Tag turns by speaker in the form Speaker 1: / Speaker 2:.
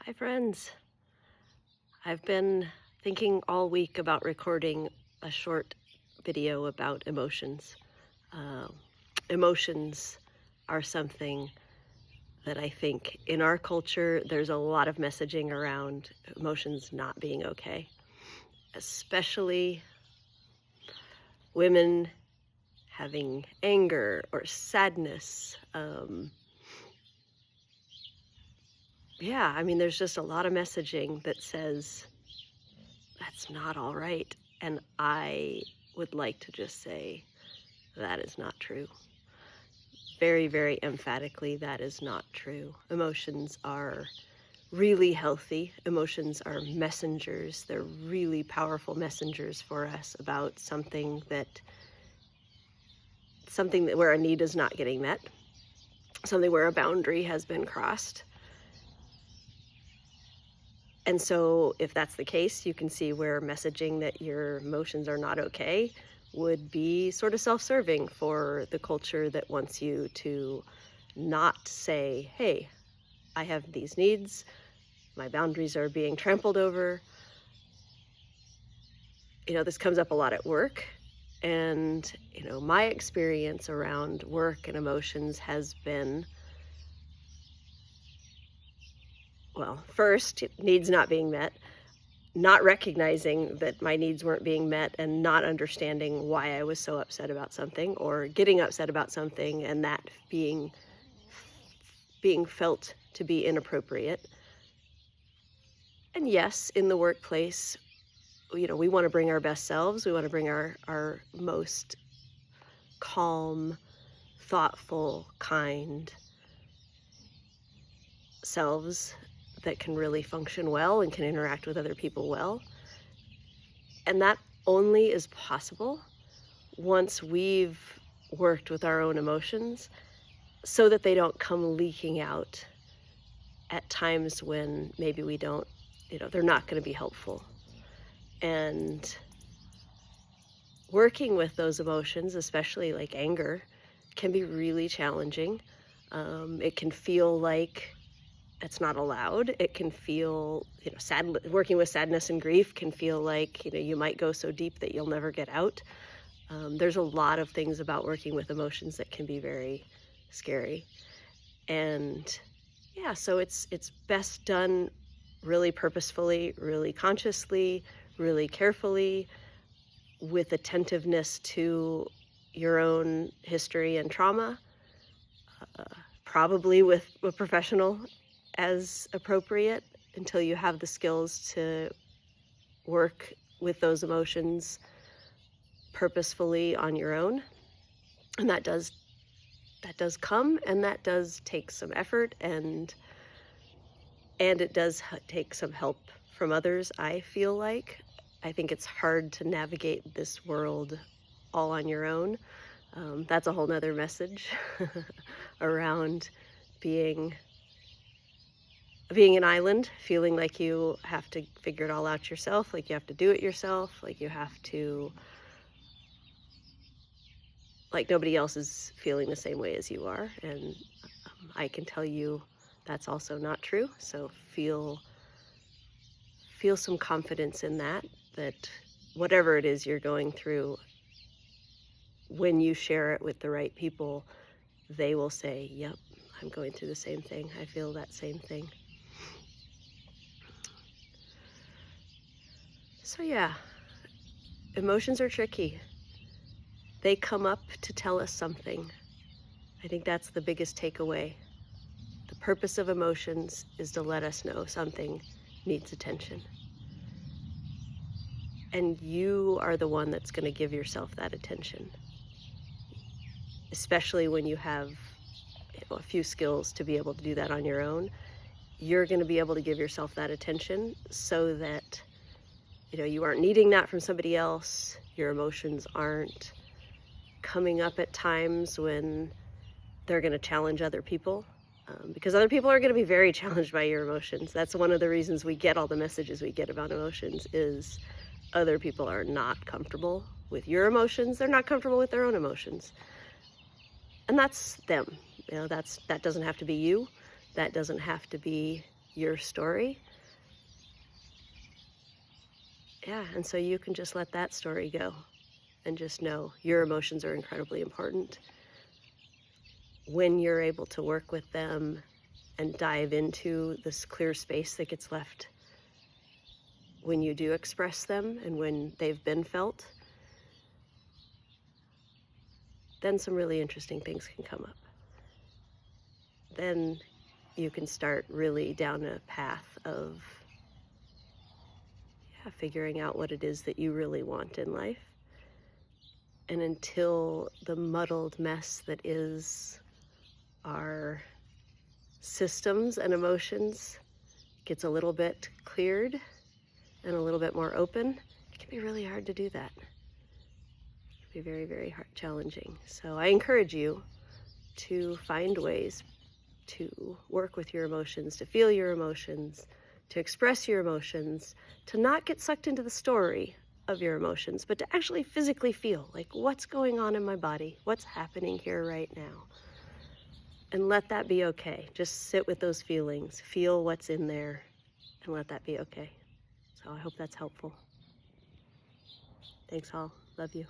Speaker 1: Hi, friends. I've been thinking all week about recording a short video about emotions. Um, Emotions are something that I think in our culture, there's a lot of messaging around emotions not being okay, especially women having anger or sadness. There's just a lot of messaging that says that's not all right. And I would like to just say that is not true. Very, very emphatically, that is not true. Emotions are really healthy. Emotions are messengers. They're really powerful messengers for us about something that where a need is not getting met, something where a boundary has been crossed. And so if that's the case, you can see where messaging that your emotions are not okay would be sort of self-serving for the culture that wants you to not say, hey, I have these needs, my boundaries are being trampled over. This comes up a lot at work. And, my experience around work and emotions has been, well, first, needs not being met, not recognizing that my needs weren't being met and not understanding why I was so upset about something or getting upset about something and that being felt to be inappropriate. And yes, in the workplace, we want to bring our best selves. We want to bring our most calm, thoughtful, kind selves that can really function well and can interact with other people well. And that only is possible once we've worked with our own emotions so that they don't come leaking out at times when maybe we don't, they're not going to be helpful. And working with those emotions, especially like anger, can be really challenging. It can feel like it's not allowed. It can feel, sad. Working with sadness and grief can feel like, you might go so deep that you'll never get out. There's a lot of things about working with emotions that can be very scary. And yeah, so it's best done really purposefully, really consciously, really carefully, with attentiveness to your own history and trauma, probably with a professional as appropriate until you have the skills to work with those emotions purposefully on your own. And that does come, and that does take some effort, and it does take some help from others. I think it's hard to navigate this world all on your own. That's a whole nother message around being an island, feeling like you have to figure it all out yourself, like you have to do it yourself, like you have to, like nobody else is feeling the same way as you are. And I can tell you that's also not true. So feel some confidence in that whatever it is you're going through, when you share it with the right people, they will say, yep, I'm going through the same thing. I feel that same thing. So yeah, emotions are tricky. They come up to tell us something. I think that's the biggest takeaway. The purpose of emotions is to let us know something needs attention. And you are the one that's going to give yourself that attention, especially when you have a few skills to be able to do that on your own. You're going to be able to give yourself that attention so that you aren't needing that from somebody else. Your emotions aren't coming up at times when they're going to challenge other people, because other people are going to be very challenged by your emotions. That's one of the reasons we get all the messages we get about emotions, is other people are not comfortable with your emotions. They're not comfortable with their own emotions. And that's them. That doesn't have to be you. That doesn't have to be your story. Yeah, and so you can just let that story go and just know your emotions are incredibly important. When you're able to work with them and dive into this clear space that gets left when you do express them and when they've been felt, then some really interesting things can come up. Then you can start really down a path of figuring out what it is that you really want in life. And until the muddled mess that is our systems and emotions gets a little bit cleared and a little bit more open, it can be really hard to do that. It can be very, very hard, challenging. So I encourage you to find ways to work with your emotions, to feel your emotions, to express your emotions, to not get sucked into the story of your emotions, but to actually physically feel, like, what's going on in my body? What's happening here right now? And let that be okay. Just sit with those feelings, feel what's in there, and let that be okay. So I hope that's helpful. Thanks all. Love you.